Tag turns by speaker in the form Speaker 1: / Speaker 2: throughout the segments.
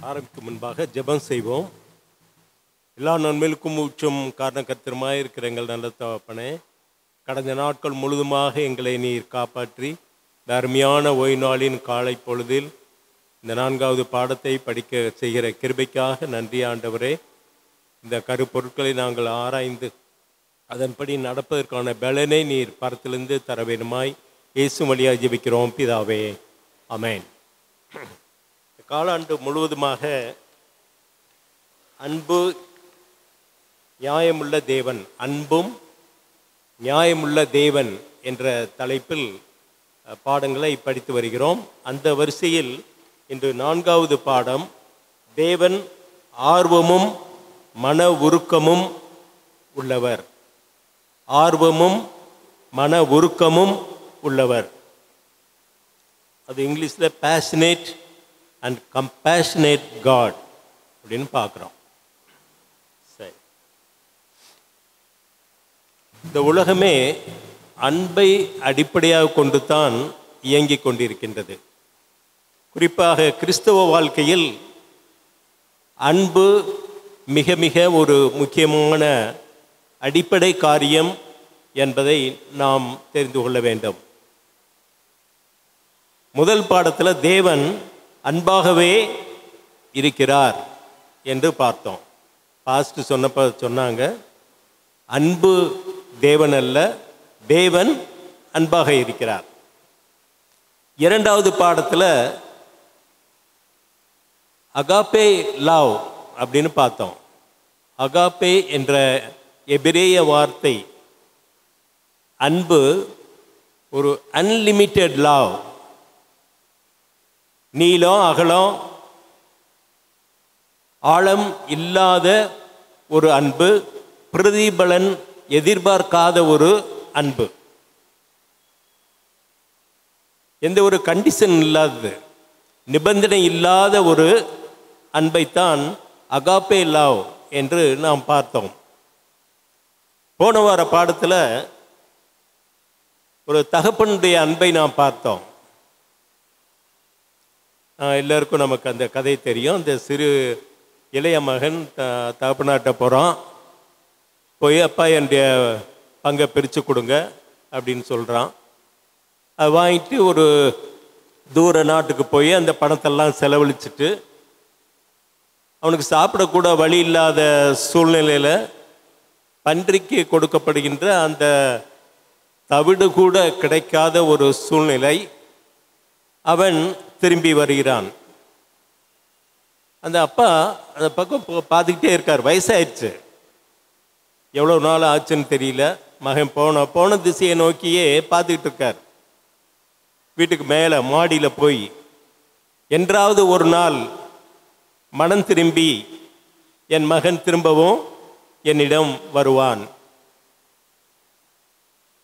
Speaker 1: ஆரம்பிக்கும் முன்பாக ஜெபம் செய்வோம். எல்லா நன்மைகளுக்கும் ஊற்றும் காரணக்கர்த்தருமாய் இருக்கிற எங்கள் நல்ல தகப்பனே, கடந்த நாட்கள் முழுதுமாக எங்களை நீர் காப்பாற்றி இந்த அருமையான ஓய்வு நாளின் காலை பொழுதில் இந்த 4வது பாடத்தை படிக்க செய்கிற கிருபைக்காக நன்றி ஆண்டவரே. இந்த கருப்பொருட்களை நாங்கள் ஆராய்ந்து அதன்படி நடப்பதற்கான பலனை நீர் பரத்திலிருந்து தர வேண்டுமாய் இயேசு வழியாக ஜெபிக்கிறோம் பிதாவே, ஆமென். காலாண்டு முழுவதுமாக அன்பு நியாயமுள்ள தேவன், அன்பும் நியாயமுள்ள தேவன் என்ற தலைப்பில் பாடங்களை படித்து வருகிறோம். அந்த வரிசையில் இன்று 4வது பாடம், தேவன் ஆர்வமும் மன உருக்கமும் உள்ளவர். ஆர்வமும் மன உருக்கமும் உள்ளவர். அது இங்கிலீஷில் பேஷனேட் அண்ட் கம்பேஷனேட் காட் அப்படின்னு பார்க்குறோம். சரி, இந்த உலகமே அன்பை அடிப்படையாக கொண்டு தான் இயங்கிக் கொண்டிருக்கின்றது. குறிப்பாக கிறிஸ்தவ வாழ்க்கையில் அன்பு மிக மிக ஒரு முக்கியமான அடிப்படை காரியம் என்பதை நாம் தெரிந்து கொள்ள வேண்டும். முதல் பாடத்தில் தேவன் அன்பாகவே இருக்கிறார் என்று பார்த்தோம். பாஸ்ட் சொன்னாங்க, அன்பு தேவன் அல்ல, தேவன் அன்பாக இருக்கிறார். 2வது பாடத்தில் அகாப்பே லவ் அப்படின்னு பார்த்தோம். அகாப்பே என்ற எபிரேய வார்த்தை அன்பு ஒரு அன்லிமிட்டெட் லவ், நீளம் அகலம் ஆழம் இல்லாத ஒரு அன்பு, பிரதிபலன் எதிர்பார்க்காத ஒரு அன்பு, எந்த ஒரு கண்டிஷன் இல்லாதது, நிபந்தனை இல்லாத ஒரு அன்பைத்தான் அகாப்பே லவ் என்று நாம் பார்த்தோம். போன வார பாடத்தில் ஒரு தகப்பனுடைய அன்பை நாம் பார்த்தோம். எல்லாருக்கும் நமக்கு அந்த கதை தெரியும். அந்த சிறு இளைய மகன் தகப்பனாட்ட போகிறான். போய் அப்பா என்னுடைய பங்கை பிரித்து கொடுங்க அப்படின்னு சொல்கிறான். அது வாங்கிட்டு ஒரு தூர நாட்டுக்கு போய் அந்த பணத்தெல்லாம் செலவழிச்சிட்டு அவனுக்கு சாப்பிடக்கூட வழி இல்லாத சூழ்நிலையில் பன்றிக்கு கொடுக்கப்படுகின்ற அந்த தவிடு கூட கிடைக்காத ஒரு சூழ்நிலை. அவன் திரும்பி வருகிறான். அந்த அப்பா அந்த பக்கம் பார்த்துக்கிட்டே இருக்கார். வயசாயிடுச்சு, எவ்வளோ நாள் ஆச்சுன்னு தெரியல. மகன் போன திசையை நோக்கியே பார்த்துக்கிட்டு இருக்கார். வீட்டுக்கு மேலே மாடியில் போய் என்றாவது ஒரு நாள் மனம் திரும்பி என் மகன் திரும்பவும் என்னிடம் வருவான்.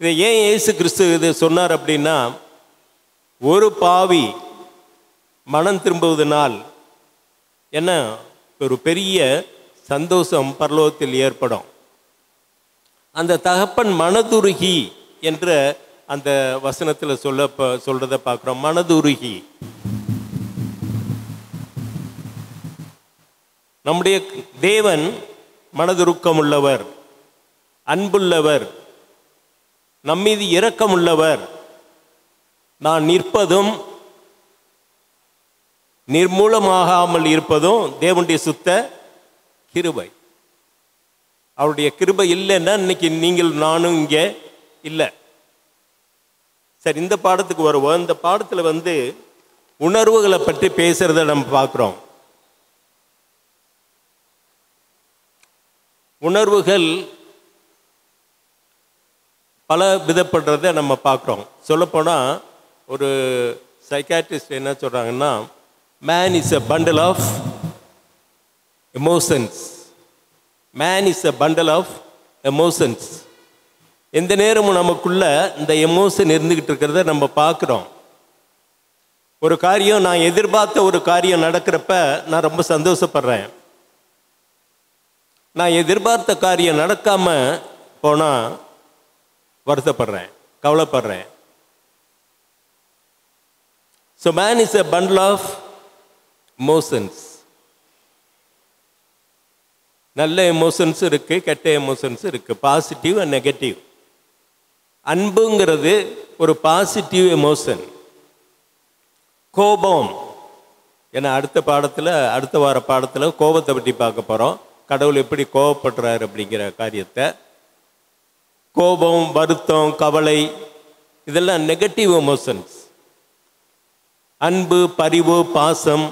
Speaker 1: இதை ஏன் இயேசு கிறிஸ்து இது சொன்னார் அப்படின்னா, ஒரு பாவி மனம் திரும்புவதனால் என்ன ஒரு பெரிய சந்தோஷம் பரலோகத்தில் ஏற்படும். அந்த தகப்பன் மனதுருகி என்ற அந்த வசனத்தில் சொல்றதை பார்க்குறோம். மனதுருகி, நம்முடைய தேவன் மனதுருக்கம் உள்ளவர், அன்புள்ளவர், நம்மீது இரக்கம் உள்ளவர். நான் நிற்பதும் நிர்மூலமாகாமல் இருப்பதும் தேவனுடைய சுத்த கிருபை. அவருடைய கிருபை இல்லைன்னா இன்னைக்கு நீங்கள் நானும் இங்கே இல்லை. சரி, இந்த பாடத்துக்கு வருவோம். இந்த பாடத்தில் உணர்வுகளை பற்றி பேசுறத நம்ம பார்க்குறோம். உணர்வுகள் பல விதப்படுறத நம்ம பார்க்குறோம். சொல்லப்போனால் ஒரு சைக்காட்ரிஸ்ட் என்ன சொல்கிறாங்கன்னா, man is a bundle of emotions. Man is a bundle of emotions. எந்த நேரமும் நமக்குள்ள இந்த எமோஷன் இருந்துக்கிட்டு இருக்கிறத நம்ம பார்க்குறோம். ஒரு காரியம், நான் எதிர்பார்த்த ஒரு காரியம் நடக்கிறப்ப நான் ரொம்ப சந்தோஷப்படுறேன். நான் எதிர்பார்த்த காரியம் நடக்காமல் போனால் வருத்தப்படுறேன், கவலைப்படுறேன். So man is a bundle of emotions. நல்ல எமோஷன்ஸ் இருக்குது, கெட்ட எமோஷன்ஸ் இருக்குது, பாசிட்டிவ் அண்ட் நெகட்டிவ். அன்புங்கிறது ஒரு பாசிட்டிவ் எமோஷன். கோபம், ஏன்னா அடுத்த வார பாடத்தில் கோபத்தை பற்றி பார்க்க போகிறோம். கடவுள் எப்படி கோபப்படுறாரு அப்படிங்கிற காரியத்தை. கோபம், வருத்தம், கவலை இதெல்லாம் நெகட்டிவ் எமோஷன்ஸ். அன்பு, பரிவு, பாசம்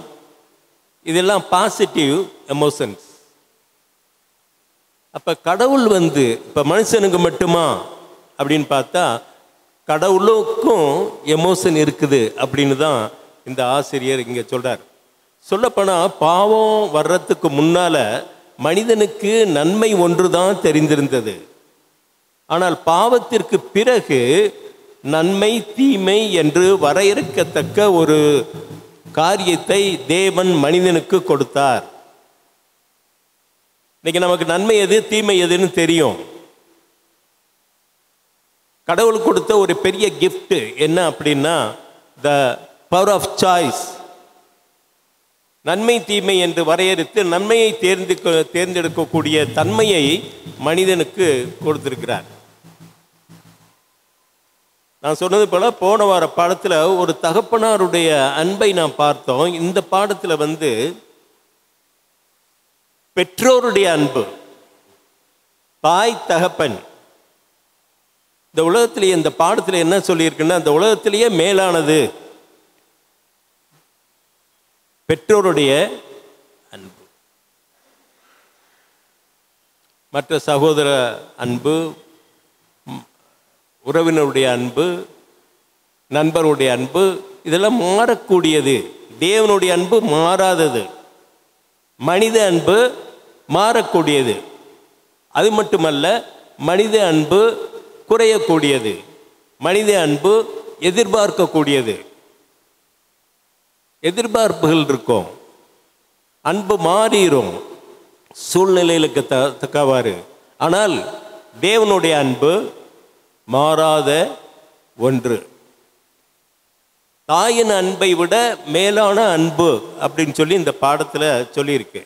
Speaker 1: இதெல்லாம் பாசிட்டிவ் எமோஷன்ஸ். அப்போ கடவுள் இப்போ மனுஷனுக்கு மட்டுமா அப்படின்னு பார்த்தா கடவுளுக்கும் எமோஷன் இருக்குது அப்படின்னு தான் இந்த ஆசிரியர் இங்கே சொல்கிறார். சொல்லப்போனால் பாவம் வர்றதுக்கு முன்னால் மனிதனுக்கு நன்மை ஒன்று தான் தெரிந்திருந்தது. ஆனால் பாவத்திற்கு பிறகு நன்மை தீமை என்று வரையறுக்கத்தக்க ஒரு காரியத்தை தேவன் மனிதனுக்கு கொடுத்தார். இன்னைக்கு நமக்கு நன்மை எது தீமை எதுன்னு தெரியும். கடவுள் கொடுத்த ஒரு பெரிய கிஃப்ட் என்ன அப்படின்னா த பவர் ஆஃப் சாய்ஸ். நன்மை தீமை என்று வரையறுத்து நன்மையை தேர்ந்தெடுக்கக்கூடிய தன்மையை மனிதனுக்கு கொடுத்திருக்கிறார். நான் சொன்னது போல போன வார பாடத்தில் ஒரு தகப்பனாருடைய அன்பை நாம் பார்த்தோம். இந்த பாடத்தில் பெற்றோருடைய அன்பு, தாய் தகப்பன். இந்த உலகத்திலேயே இந்த பாடத்தில் என்ன சொல்லியிருக்குன்னா இந்த உலகத்திலேயே மேலானது பெற்றோருடைய அன்பு. மற்ற சகோதர அன்பு, உறவினருடைய அன்பு, நண்பருடைய அன்பு இதெல்லாம் மாறக்கூடியது. தேவனுடைய அன்பு மாறாதது. மனித அன்பு மாறக்கூடியது. அது மட்டுமல்ல, மனித அன்பு குறையக்கூடியது. மனித அன்பு எதிர்பார்க்கக்கூடியது. எதிர்பார்ப்புகள் இருக்கும். அன்பு மாறிடும் சூழ்நிலைகளுக்கு தக்கவாறு. ஆனால் தேவனுடைய அன்பு மாறாத ஒன்று. தாயின் அன்பை விட மேலான அன்பு அப்படின்னு சொல்லி இந்த பாடத்தில் சொல்லியிருக்கு.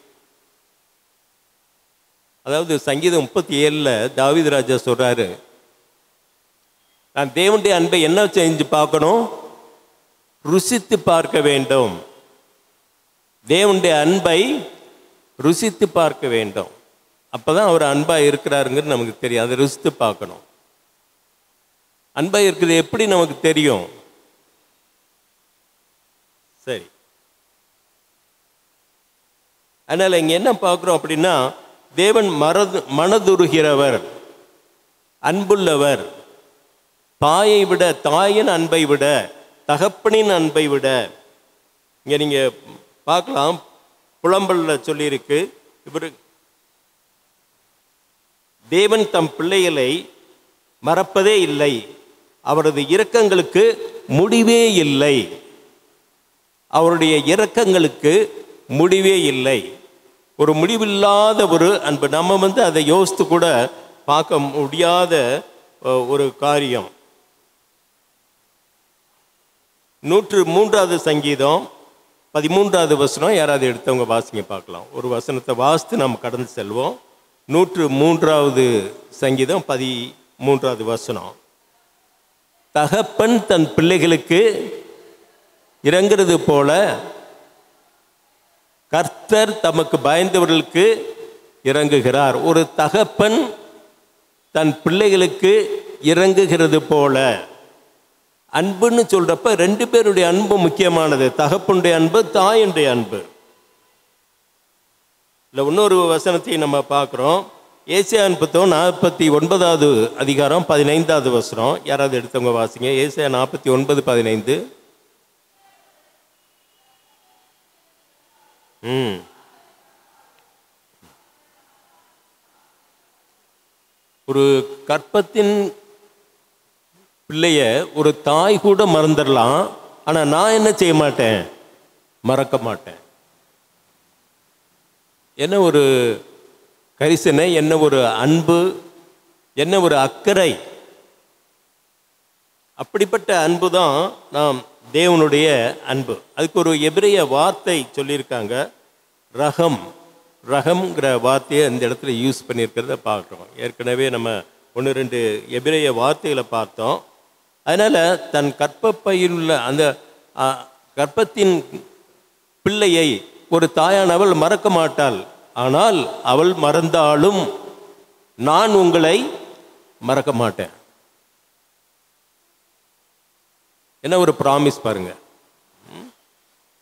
Speaker 1: அதாவது சங்கீதம் 37 தாவீது ராஜா சொல்றாரு, நான் தேவனுடைய அன்பை என்ன செஞ்சு பார்க்கணும்? ருசித்து பார்க்க வேண்டும். தேவனுடைய அன்பை ருசித்து பார்க்க வேண்டும். அப்போதான் அவர் அன்பாக இருக்கிறாருங்கிறது நமக்கு தெரியும். அதை ருசித்து பார்க்கணும். அன்பாக இருக்குது எப்படி நமக்கு தெரியும்? சரி, அதனால் இங்கே என்ன பார்க்குறோம் அப்படின்னா, தேவன் மனதுருகிறவர், அன்புள்ளவர். தாயை விட, தாயின் அன்பை விட, தகப்பனின் அன்பை விட. இங்கே நீங்கள் பார்க்கலாம், புலம்பல்ல சொல்லியிருக்கு, இவர் தேவன் தம் பிள்ளைகளை மறப்பதே இல்லை, அவரது இரக்கங்களுக்கு முடிவே இல்லை. அவருடைய இரக்கங்களுக்கு முடிவே இல்லை. ஒரு முடிவில்லாத ஒரு அன்பு. நம்ம அதை யோசித்து கூட பார்க்க முடியாத ஒரு காரியம். 103வது சங்கீதம் 13வது வசனம் யாராவது எடுத்தவங்க வாசிங்க பார்க்கலாம். ஒரு வசனத்தை வாசித்து நாம் கடந்து செல்வோம். 103வது சங்கீதம் 13வது வசனம். தகப்பன் தன் பிள்ளைகளுக்கு இறங்குறது போல கர்த்தர் தமக்கு பயந்தவர்களுக்கு இறங்குகிறார். ஒரு தகப்பன் தன் பிள்ளைகளுக்கு இறங்குகிறது போல. அன்புன்னு சொல்றப்ப 2 பேருடைய அன்பு முக்கியமானது. தகப்பனுடைய அன்பு, தாயுடைய அன்பு. இல்லை, இன்னொரு வசனத்தையும் நம்ம பார்க்குறோம். ஏசாயா புத்தகம் 49வது அதிகாரம் 15வது வசனம் யாராவது எடுத்தவங்க வாசிங்க. ஏசாயா 49:15. ஒரு கற்பத்தின் பிள்ளைய ஒரு தாய் கூட மறந்துடலாம். ஆனால் நான் என்ன செய்ய மாட்டேன்? மறக்க மாட்டேன். என்ன ஒரு கரிசனை, என்ன ஒரு அன்பு, என்ன ஒரு அக்கறை. அப்படிப்பட்ட அன்பு தான் நாம் தேவனுடைய அன்பு. அதுக்கு ஒரு எபிரேய வார்த்தை சொல்லியிருக்காங்க, ரகம். ரகம்ங்கிற வார்த்தையை அந்த இடத்துல யூஸ் பண்ணியிருக்கிறத பார்க்குறோம். ஏற்கனவே நம்ம 1-2 எபிரேய வார்த்தைகளை பார்த்தோம். அதனால் தன் கற்பப்பையில் உள்ள அந்த கற்பத்தின் பிள்ளையை ஒரு தாயானவள் மறக்க மாட்டாள். ஆனால் அவள் மறந்தாலும் நான் உங்களை மறக்க மாட்டேன். என்ன ஒரு ப்ராமிஸ் பாருங்க.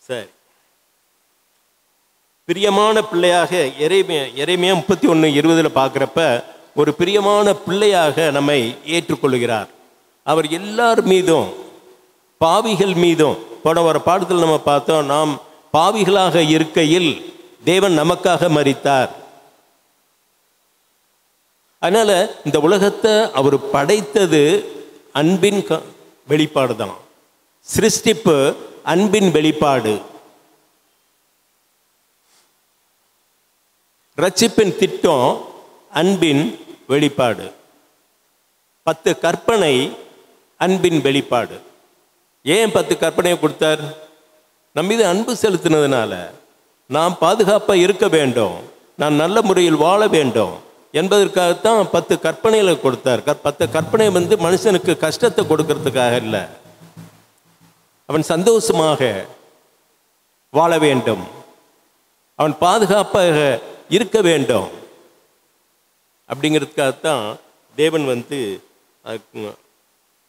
Speaker 1: சரி, பிரியமான பிள்ளையாக எரேமியா 31:20 பார்க்குறப்ப ஒரு பிரியமான பிள்ளையாக நம்மை ஏற்றுக்கொள்கிறார். அவர் எல்லார் மீதும், பாவிகள் மீதும், போன வர பாடத்தில் நம்ம பார்த்தோம், நாம் பாவிகளாக இருக்கையில் தேவன் நமக்காக மரித்தார். அதனால இந்த உலகத்தை அவர் படைத்தது அன்பின் வெளிப்பாடு தான். சிருஷ்டிப்பு அன்பின் வெளிப்பாடு. ரட்சிப்பின் திட்டம் அன்பின் வெளிப்பாடு. 10 கற்பனை அன்பின் வெளிப்பாடு. ஏன் 10 கற்பனையை கொடுத்தார்? நம்ம மீது அன்பு செலுத்தினதுனால நாம் பாதுகாப்பாக இருக்க வேண்டும், நான் நல்ல முறையில் வாழ வேண்டும் என்பதற்காகத்தான் 10 கற்பனைகளை கொடுத்தார். 10 கற்பனை மனுஷனுக்கு கஷ்டத்தை கொடுக்கறதுக்காக இல்லை, அவன் சந்தோஷமாக வாழ வேண்டும், அவன் பாதுகாப்பாக இருக்க வேண்டும் அப்படிங்கிறதுக்காகத்தான் தேவன்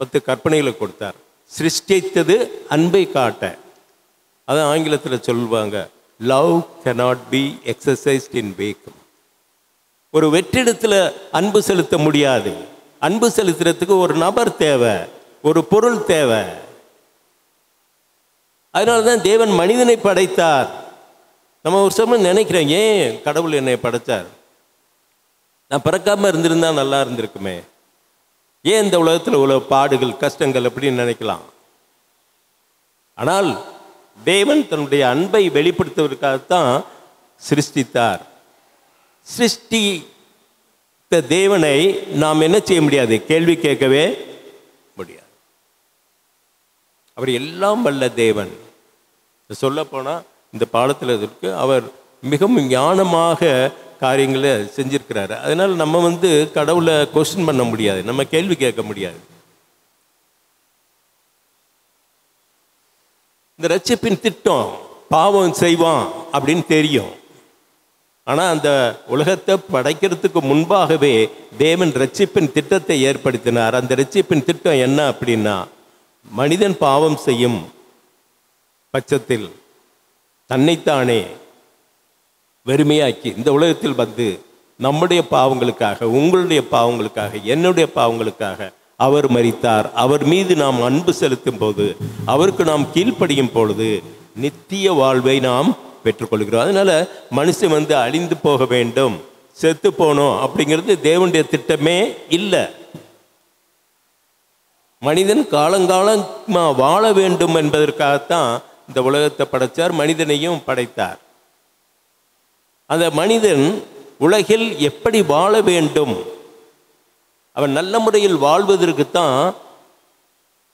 Speaker 1: 10 கற்பனைகளை கொடுத்தார். சிருஷ்டித்தது அன்பை காட்ட. அதான் ஆங்கிலத்தில் சொல்லுவாங்க, love cannot be exercised in vacuum. ஒரு வெற்றிடத்தில் அன்பு செலுத்த முடியாது. அன்பு செலுத்துறதுக்கு ஒரு நபர் தேவை, ஒரு பொருள் தேவை. அதனால தான் தேவன் மனிதனை படைத்தார். நம்ம ஒரு சமயம் நினைக்கிறோம், ஏன் கடவுள் என்னை படைத்தார்? நான் பிறக்காமல் இருந்திருந்தா நல்லா இருந்திருக்குமே, ஏன் இந்த உலகத்தில் உள்ள பாடுகள் கஷ்டங்கள் அப்படின்னு நினைக்கலாம். ஆனால் தேவன் தன்னுடைய அன்பை வெளிப்படுத்துவதற்காகத்தான் சிருஷ்டித்தார். சிருஷ்டித்த தேவனை நாம் என்ன செய்ய முடியாது? கேள்வி கேட்கவே முடியாது. அவர் எல்லாம் வல்ல தேவன். சொல்லப்போனால் இந்த பாடத்தில் இருக்கு, அவர் மிகவும் ஞானமாக காரியங்களை செஞ்சிருக்கிறாரு. அதனால் நம்ம கடவுளை கொஸ்டின் பண்ண முடியாது, நம்ம கேள்வி கேட்க முடியாது. இந்த ரட்சிப்பின் திட்டம் பாவம் செய்வான் அப்படின்னு தெரியும். ஆனால் அந்த உலகத்தை படைக்கிறதுக்கு முன்பாகவே தேவன் ரட்சிப்பின் திட்டத்தை ஏற்படுத்தினார். அந்த ரட்சிப்பின் திட்டம் என்ன அப்படின்னா, மனிதன் பாவம் செய்யும் பட்சத்தில் தன்னைத்தானே வெறுமையாக்கி இந்த உலகத்தில் நம்முடைய பாவங்களுக்காக, உங்களுடைய பாவங்களுக்காக, என்னுடைய பாவங்களுக்காக அவர் மரித்தார். அவர் மீது நாம் அன்பு செலுத்தும் போது, அவருக்கு நாம் கீழ்ப்படியும் பொழுது நித்திய வாழ்வை நாம் பெற்றுக்கொள்கிறோம். அதனால மனுஷன் அழிந்து போக வேண்டும், செத்து போனோம் அப்படிங்கிறது தேவனுடைய திட்டமே இல்லை. மனிதன் காலங்காலமாக வாழ வேண்டும் என்பதற்காகத்தான் இந்த உலகத்தை படைத்தார், மனிதனையும் படைத்தார். அந்த மனிதன் உலகில் எப்படி வாழ வேண்டும், அவன் நல்ல முறையில் வாழ்வதற்குத்தான்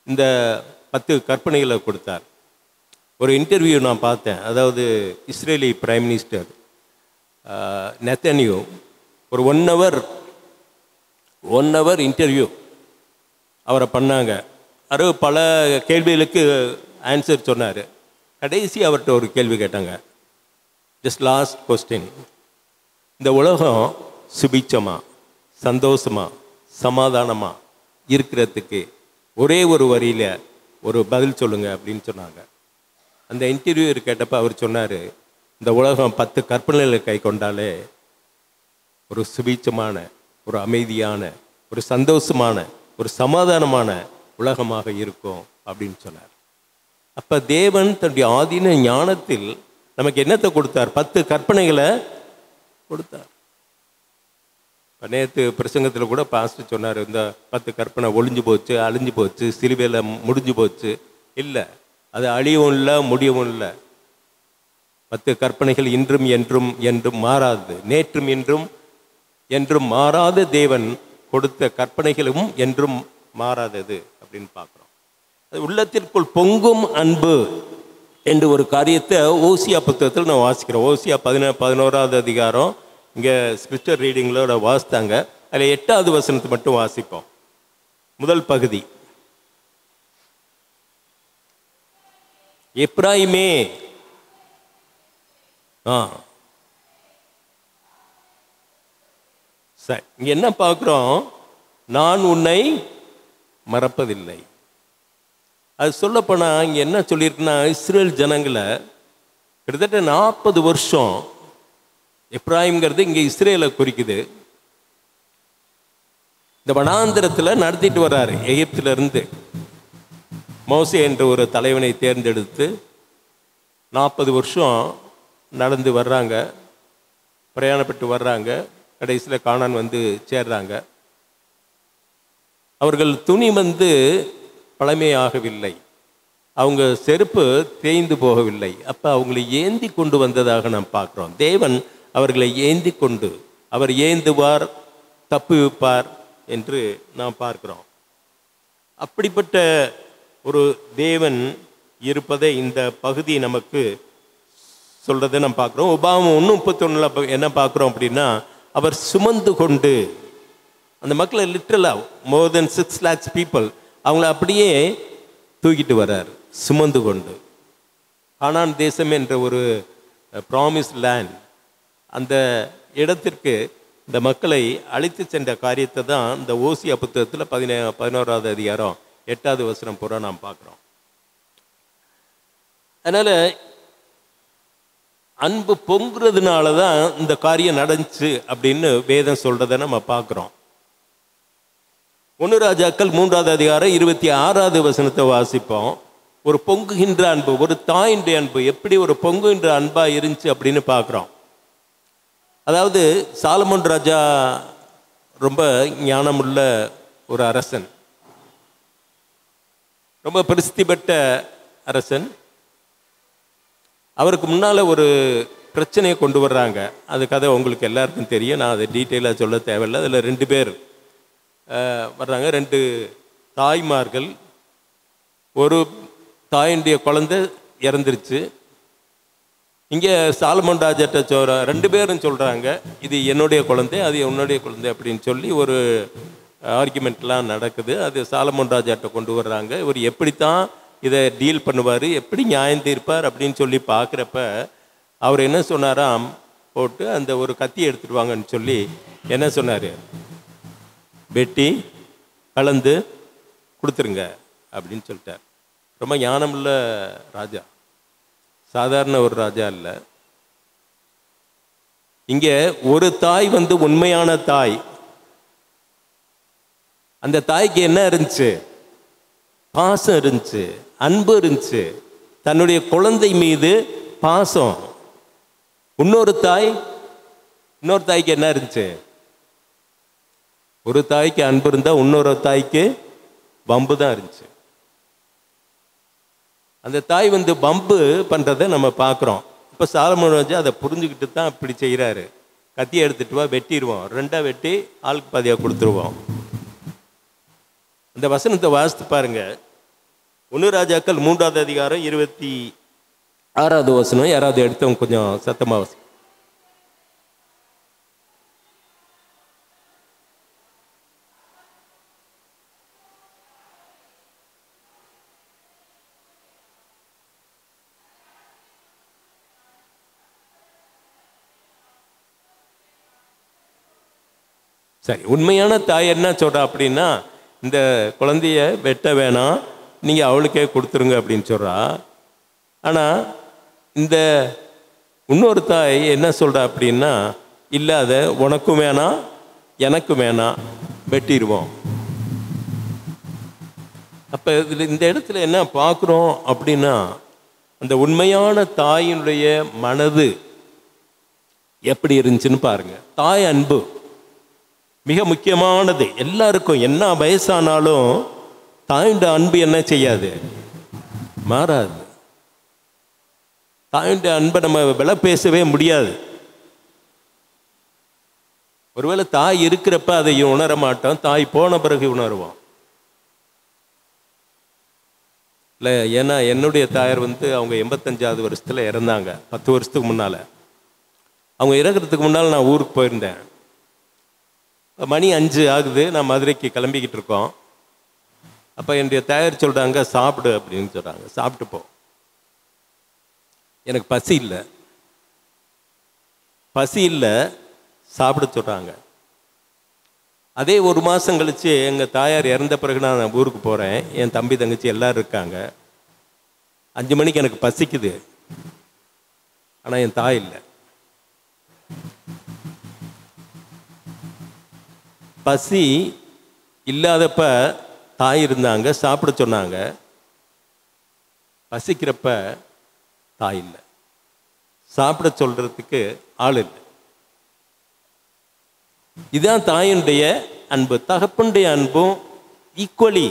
Speaker 1: இந்த 10 கற்பனைகளை கொடுத்தார். ஒரு இன்டர்வியூ நான் பார்த்தேன். அதாவது இஸ்ரேலி பிரைம் மினிஸ்டர் நெத்தன்யாஹூ ஒரு 1 hour இன்டர்வியூ அவரை பண்ணாங்க. பல கேள்விகளுக்கு ஆன்சர் சொன்னார். கடைசி அவர்கிட்ட ஒரு கேள்வி கேட்டாங்க, ஜஸ்ட் லாஸ்ட் கொஸ்டின், இந்த உலகம் சுபிச்சமா, சந்தோஷமா, சமாதானமா இருக்கிறதுக்கு ஒரே ஒரு வரியில் ஒரு பதில் சொல்லுங்க அப்படின்னு சொன்னாங்க. அந்த இன்டர்வியூ கேட்டப்போ அவர் சொன்னார், இந்த உலகம் 10 கற்பனைகளை கை கொண்டாலே ஒரு சுபீட்சமான, ஒரு அமைதியான, ஒரு சந்தோஷமான, ஒரு சமாதானமான உலகமாக இருக்கும் அப்படின்னு சொன்னார். அப்போ தேவன் தன்னுடைய ஆதீன ஞானத்தில் நமக்கு என்னத்தை கொடுத்தார்? 10 கற்பனைகளை கொடுத்தார். நேற்று பிரசங்கத்தில் கூட பாஸ்டர் சொன்னார், இந்த 10 கற்பனை ஒளிஞ்சு போச்சு, அழிஞ்சு போச்சு, சிலுவையில் முடிஞ்சு போச்சு. இல்லை, அது அழியவும் இல்லை, முடியவும் இல்லை. 10 கற்பனைகள் இன்றும் என்றும் என்றும் மாறாது. நேற்றும் இன்றும் என்றும் மாறாத தேவன் கொடுத்த கற்பனைகளும் என்றும் மாறாதது அப்படின்னு பார்க்குறோம். அது உள்ளத்திற்குள் பொங்கும் அன்பு என்று ஒரு காரியத்தை ஓசியா புத்தகத்தில் நான் வாசிக்கிறோம். ஓசியா 11வது அதிகாரம் இங்கே ஸ்கிரிப்சர் ரீடிங்களோட வாசித்தாங்க. அதில் 8வது வசனத்தை மட்டும் வாசிப்போம். முதல் பகுதி, எப்ராயிமே சரி, இங்க என்ன பார்க்குறோம்? நான் உன்னை மறப்பதில்லை. அது சொல்லப்போனால் இங்கே என்ன சொல்லியிருக்குன்னா, இஸ்ரேல் ஜனங்களை கிட்டத்தட்ட 40 வருஷம், எப்ராயிம்ங்கிறது இங்கே இஸ்ரேலை குறிக்குது, இந்த வனாந்திரத்தில் நடத்திட்டு வர்றாரு. எகிப்திலிருந்து மோசே என்ற ஒரு தலைவனை தேர்ந்தெடுத்து 40 வருஷம் நடந்து வர்றாங்க, பிரயாணப்பட்டு வர்றாங்க. கடைசியில் கானான் வந்து சேர்றாங்க. அவர்கள் துணி வந்து பழமையாகவில்லை, அவங்க செருப்பு தேய்ந்து போகவில்லை. அப்போ அவங்களை ஏந்தி கொண்டு வந்ததாக நாம் பார்க்குறோம். தேவன் அவர்களை ஏந்தி கொண்டு, அவர் ஏந்துவார், தப்புவிப்பார் என்று நாம் பார்க்கிறோம். அப்படிப்பட்ட ஒரு தேவன் இருப்பதை இந்த பகுதி நமக்கு சொல்றதை நம்ம பார்க்குறோம். உபாகமம் 1:31 என்ன பார்க்குறோம் அப்படின்னா, அவர் சுமந்து கொண்டு அந்த மக்களை லிட்டரலாக more than 6 lakhs people அவங்கள அப்படியே தூக்கிட்டு வர்றார் சுமந்து கொண்டு. கானான் தேசம் என்ற ஒரு ப்ராமிஸ் லேண்ட், அந்த இடத்திற்கு இந்த மக்களை அழைத்து சென்ற காரியத்தை தான் இந்த ஓசியா புத்தகத்தில் 11வது அதிகாரம் 8வது வசனம் பூரா நாம் பார்க்குறோம். அதனால் அன்பு பொங்குறதுனால தான் இந்த காரியம் நடந்துச்சு அப்படின்னு வேதம் சொல்கிறத நம்ம பார்க்குறோம். 1 ராஜாக்கள் 3வது அதிகாரம் 26வது வசனத்தை வாசிப்போம். ஒரு பொங்குகின்ற அன்பு, ஒரு தாயினுடைய அன்பு எப்படி ஒரு பொங்குகின்ற அன்பாக இருந்துச்சு அப்படின்னு பார்க்குறோம். அதாவது சாலமோன் ராஜா ரொம்ப ஞானமுள்ள ஒரு அரசன், ரொம்ப பிரசித்தி பெற்ற அரசன். அவருக்கு முன்னால் ஒரு பிரச்சனையை கொண்டு வர்றாங்க. அது கதை உங்களுக்கு எல்லாருக்கும் தெரியும், நான் அதை டீட்டெயிலாக சொல்ல தேவையில்லை. அதில் 2 பேர் வர்றாங்க, 2 தாய்மார்கள். ஒரு தாயினுடைய குழந்தை இறந்துருச்சு. இங்கே சாலமோன் ராஜாட்ட 2 பேரும் சொல்கிறாங்க, இது என்னுடைய குழந்தை, அது என்னுடைய குழந்தை அப்படின்னு சொல்லி ஒரு ஆர்குமெண்ட்லாம் நடக்குது. அது சாலமோன் ராஜாட்ட கொண்டு வர்றாங்க. இவர் எப்படித்தான் இதை டீல் பண்ணுவார், எப்படி நியாயம் தீர்ப்பார் அப்படின்னு சொல்லி பார்க்குறப்ப அவர் என்ன சொன்னாராம், போட்டு அந்த ஒரு கத்தி எடுத்துட்டு வாங்கன்னு சொல்லி என்ன சொன்னார், வெட்டி கலந்து கொடுத்துருங்க அப்படின்னு சொல்லிட்டார். ரொம்ப ஞானமுள்ள ராஜா, சாதாரண ஒரு ராஜா இல்லை. இங்கே ஒரு தாய் வந்து உண்மையான தாய். அந்த தாய்க்கு என்ன இருந்துச்சு? பாசம் இருந்துச்சு, அன்பு இருந்துச்சு, தன்னுடைய குழந்தை மீது பாசம். இன்னொரு தாய்க்கு என்ன இருந்துச்சு? ஒரு தாய்க்கு அன்பு இருந்தால் இன்னொரு தாய்க்கு பம்பு தான் இருந்துச்சு. அந்த தாய் வந்து பம்பு பண்ணுறதை நம்ம பார்க்குறோம். இப்போ சாலமோன் ராஜா அதை புரிஞ்சுக்கிட்டு தான் இப்படி செய்கிறாரு. கத்தியை எடுத்துகிட்டு வா, வெட்டிடுவோம், 2ஆக வெட்டி ஆளுக்கு பாதியாக கொடுத்துருவோம். அந்த வசனத்தை வாசித்து பாருங்க. 1 ராஜாக்கள் 3வது அதிகாரம் 26வது வசனம். யாராவது எடுத்தவங்க கொஞ்சம் சத்தமாக வாசி. சரி, உண்மையான தாய் என்ன சொல்கிறா அப்படின்னா, இந்த குழந்தைய வெட்ட வேணாம், நீங்கள் அவளுக்கே கொடுத்துருங்க அப்படின்னு சொல்கிறா. ஆனால் இந்த இன்னொரு தாய் என்ன சொல்கிறா அப்படின்னா, இல்லை அதை உனக்கும் வேணாம் எனக்கும் வேணாம், வெட்டிடுவோம். அப்போ இதில் இந்த இடத்துல என்ன பார்க்குறோம் அப்படின்னா, அந்த உண்மையான தாயினுடைய மனது எப்படி இருந்துச்சுன்னு பாருங்கள். தாய் அன்பு மிக முக்கியமானது. எல்லாருக்கும் என்ன வயசானாலும் தாயுண்ட அன்பு என்ன செய்யாது, மாறாது. தாயுண்ட அன்பை நம்ம விலை பேசவே முடியாது. ஒருவேளை தாய் இருக்கிறப்ப அதை உணர மாட்டோம், தாய் போன பிறகு உணர்வோம். இல்லை, ஏன்னா என்னுடைய தாயார் வந்து அவங்க 85வது வருஷத்தில் இறந்தாங்க. 10 வருஷத்துக்கு முன்னால். அவங்க இறக்கிறதுக்கு முன்னால் நான் ஊருக்கு போயிருந்தேன். மணி 5 ஆகுது, நான் மதுரைக்கு கிளம்பிக்கிட்டு இருக்கோம். அப்போ என்னுடைய தாயார் சொல்கிறாங்க, சாப்பிடு அப்படின்னு சொல்கிறாங்க. சாப்பிட்டு போ. எனக்கு பசி இல்லை, சாப்பிட சொல்கிறாங்க. அதே 1 மாதம் கழித்து எங்கள் தாயார் இறந்த பிறகு நான் ஊருக்கு போகிறேன். என் தம்பி தங்கச்சி எல்லோரும் இருக்காங்க. 5 மணிக்கு எனக்கு பசிக்குது, ஆனால் என் தாய் இல்லை. பசி இல்லாதப்ப தாய் இருந்தாங்க, சாப்பிட சொன்னாங்க. பசிக்கிறப்ப தாய் இல்லை, சாப்பிட சொல்றதுக்கு ஆள் இல்லை. இதுதான் தாயினுடைய அன்பு. தகப்பனுடைய அன்பும் ஈக்குவலி.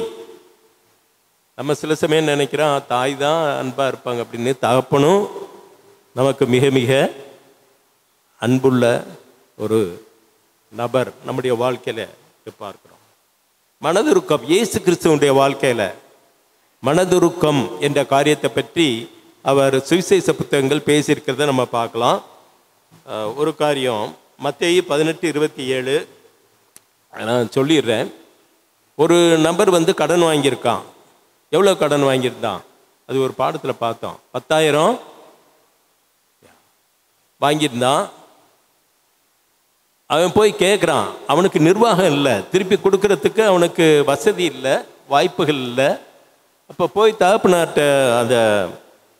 Speaker 1: நம்ம சில சமயம் நினைக்கிறோம் தாய் தான் அன்பா இருப்பாங்க அப்படின்னு. தகப்பனும் நமக்கு மிக மிக அன்புள்ள ஒரு நபர் நம்முடைய வாழ்க்கையில பார்க்கிறோம். மனதுருக்கம், இயேசு கிறிஸ்துவனுடைய வாழ்க்கையில மனதுருக்கம் என்ற காரியத்தை பற்றி அவர் சுவிசேஷ புத்தகங்கள் பேசியிருக்கிறத நம்ம பார்க்கலாம். ஒரு காரியம் மத்தேயு 18:27 நான் சொல்லிடுறேன். ஒரு நபர் வந்து கடன் வாங்கியிருக்கான். எவ்வளோ கடன் வாங்கியிருந்தான்? அது ஒரு பாடத்தில் பார்த்தோம். 10,000 வாங்கியிருந்தான். அவன் போய் கேட்குறான். அவனுக்கு நிர்வாகம் இல்லை, திருப்பி கொடுக்கறதுக்கு அவனுக்கு வசதி இல்லை, வாய்ப்புகள் இல்லை. அப்போ போய் தகப்பனார்ட்ட அந்த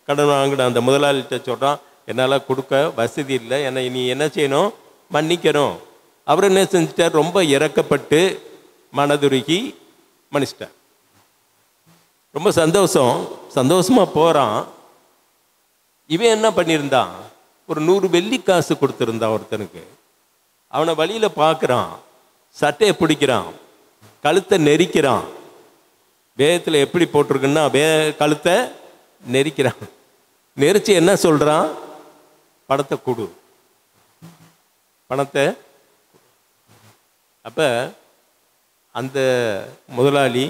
Speaker 1: கடன் வாங்கின அந்த முதலாளிகிட்ட சொல்கிறான், என்னால் கொடுக்க வசதி இல்லை, என்னை நீ என்ன செய்யணும், மன்னிக்கணும். அவர் என்ன செஞ்சிட்டார், ரொம்ப இறக்கப்பட்டு மனதுருகி மன்னிச்சிட்டார். ரொம்ப சந்தோஷமாக போகிறான். இவன் என்ன பண்ணியிருந்தான், ஒரு 100 வெள்ளி காசு கொடுத்துருந்தான் ஒருத்தனுக்கு. அவனை வழியில் பார்க்குறான், சட்டையை பிடிக்கிறான், கழுத்தை நெரிக்கிறான். வேதத்தில் எப்படி போட்டிருக்குன்னா கழுத்தை நெரிக்கிறான். நெரிச்சு என்ன சொல்கிறான், பணத்தை கொடு, பணத்தை. அப்போ அந்த முதலாளி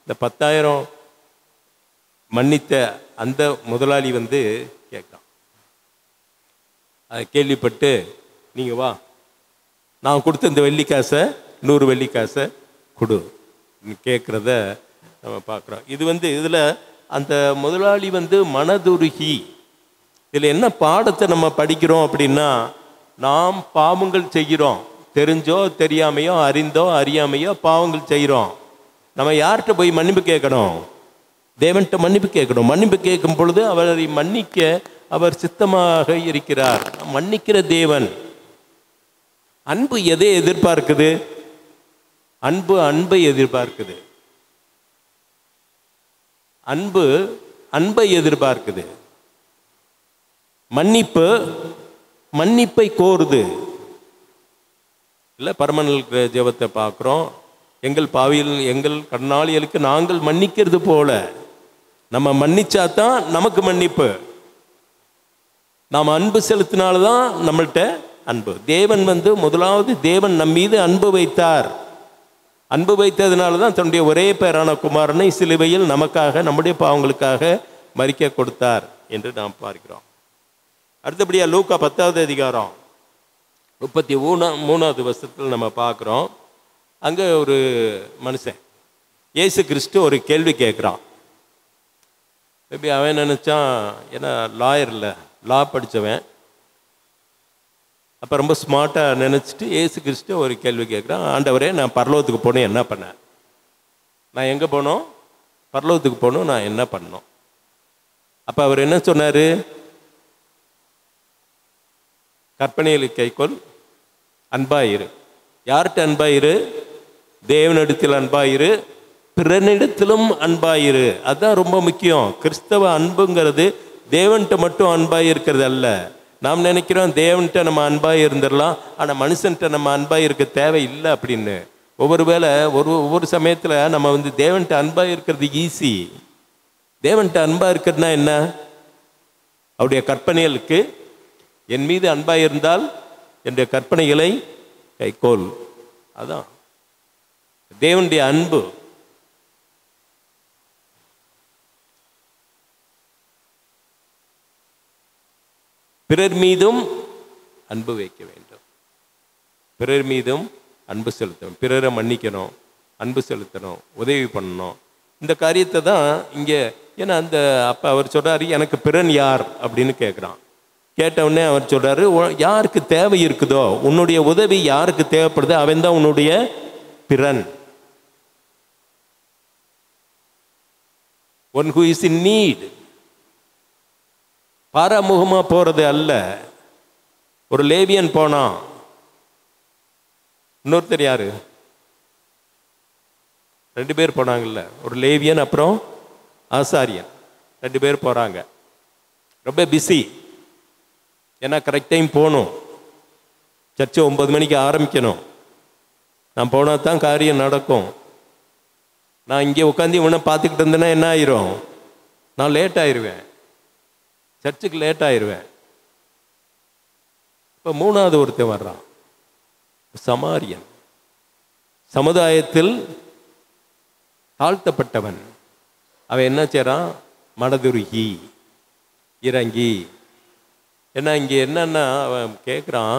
Speaker 1: இந்த 10,000 மன்னித்த அந்த முதலாளி வந்து கேட்கான். அதை கேள்விப்பட்டு, நீங்கள் வா, நான் கொடுத்த இந்த வெள்ளிக்காசை 100 வெள்ளிக்காசை கொடு கேட்குறத நம்ம பார்க்குறோம். இது வந்து இதில் அந்த முதலாளி வந்து மனதுருகி. இதில் என்ன பாடத்தை நம்ம படிக்கிறோம் அப்படின்னா, நாம் பாவங்கள் செய்கிறோம், தெரிஞ்சோ தெரியாமையோ, அறிந்தோ அறியாமையோ பாவங்கள் செய்கிறோம். நம்ம யார்கிட்ட போய் மன்னிப்பு கேட்கணும்? தேவன்கிட்ட மன்னிப்பு கேட்கணும். மன்னிப்பு கேட்கும் பொழுது அவரை மன்னிக்க அவர் சித்தமாக இருக்கிறார். மன்னிக்கிற தேவன். அன்பு எதை எதிர்பார்க்குது? அன்பை எதிர்பார்க்குது. அன்பை எதிர்பார்க்குது. மன்னிப்பை கோருது. இல்லை, பரமனல் ஜெபத்தை பார்க்குறோம். எங்கள் கடனாளிகளுக்கு நாங்கள் மன்னிக்கிறது போல. நம்ம மன்னிச்சா தான் நமக்கு மன்னிப்பு. நாம் அன்பு செலுத்தினால்தான் நம்மள்கிட்ட அன்பு. தேவன் வந்து முதலாவது தேவன் நம் மீது அன்பு வைத்தார். அன்பு வைத்ததுனால தான் தன்னுடைய ஒரே பேரான குமாரனை சிலுவையில் நமக்காக, நம்முடைய பாவங்களுக்காக மரிக்க கொடுத்தார் என்று நாம் பார்க்கிறோம். அடுத்தபடியாக லூக்கா 10வது அதிகாரம் 33வது வருஷத்தில் நம்ம பார்க்குறோம். அங்கே ஒரு மனுஷன் இயேசு கிறிஸ்து ஒரு கேள்வி கேட்குறான். மேபி அவன் நினச்சான், ஏன்னா லாயர் இல்லை, லா படித்தவன். அப்போ ரொம்ப ஸ்மார்ட்டாக நினச்சிட்டு இயேசு கிறிஸ்து ஒரு கேள்வி கேட்குறான். ஆண்டவரே, நான் பரலோகத்துக்கு போகணும், என்ன பண்ணேன்? நான் எங்கே போனோம்? பரலோகத்துக்கு போகணும், நான் என்ன பண்ணணும்? அப்போ அவர் என்ன சொன்னார்? கற்பனைகளை கைக்கொள், அன்பாயிரு. யார்கிட்ட அன்பாயிரு? தேவனிடத்தில் அன்பாயிரு, பிறனிடத்திலும் அன்பாயிரு. அதுதான் ரொம்ப முக்கியம். கிறிஸ்தவ அன்புங்கிறது தேவன்கிட்ட மட்டும் அன்பாக இருக்கிறது அல்ல. நாம் நினைக்கிறோம் தேவன்கிட்ட நம்ம அன்பாக இருந்துடலாம், ஆனால் மனுஷன்கிட்ட நம்ம அன்பாக இருக்க தேவையில்லை அப்படின்னு. ஒவ்வொரு சமயத்தில் நம்ம வந்து தேவன்கிட்ட அன்பாக இருக்கிறது ஈஸி. தேவன்கிட்ட அன்பாக இருக்கிறதுனா என்ன? அவருடைய கற்பனைகளுக்கு, என் மீது அன்பாக இருந்தால் என்னுடைய கற்பனைகளை கைக்கோள். அதான் தேவனுடைய அன்பு. பிறர் மீதும் அன்பு வைக்க வேண்டும். பிறர் மீதும் அன்பு செலுத்தணும், பிறரை மன்னிக்கணும், அன்பு செலுத்தணும், உதவி பண்ணணும். இந்த காரியத்தை தான் இங்கே, ஏன்னா அந்த அப்போ அவர் சொல்கிறாரு, எனக்கு பிறன் யார் அப்படின்னு கேட்குறான். கேட்டவுடனே அவர் சொல்கிறாரு, யாருக்கு தேவை இருக்குதோ, உன்னுடைய உதவி யாருக்கு தேவைப்படுதோ அவன் தான் உன்னுடைய பிறன். One who is in need. பாராமுகமாக போகிறது அல்ல. ஒரு லேவியன் போனான், இன்னொருத்தர் யாரு, 2 பேர் போனாங்கல்ல, ஒரு லேவியன் அப்புறம் ஆசாரியன், 2 பேர் போகிறாங்க. ரொம்ப பிஸி, ஏன்னா கரெக்ட் டைம் போகணும், சர்ச்சை 9 மணிக்கு ஆரம்பிக்கணும். நான் போனால் தான் காரியம் நடக்கும். நான் இங்கே உட்காந்து இவனை பார்த்துக்கிட்டு இருந்தேன்னா என்ன ஆயிரும், நான் லேட் ஆயிடுவேன், சர்ச்சுக்கு லேட் ஆயிடுவேன். இப்போ 3வது ஒருத்தன் வர்றான், சமாரியன், சமுதாயத்தில் தாழ்த்தப்பட்டவன். அவன் என்ன செய்றான், மனதுருகி இறங்கி. ஏன்னா இங்கே என்னன்னா அவன் கேட்குறான்,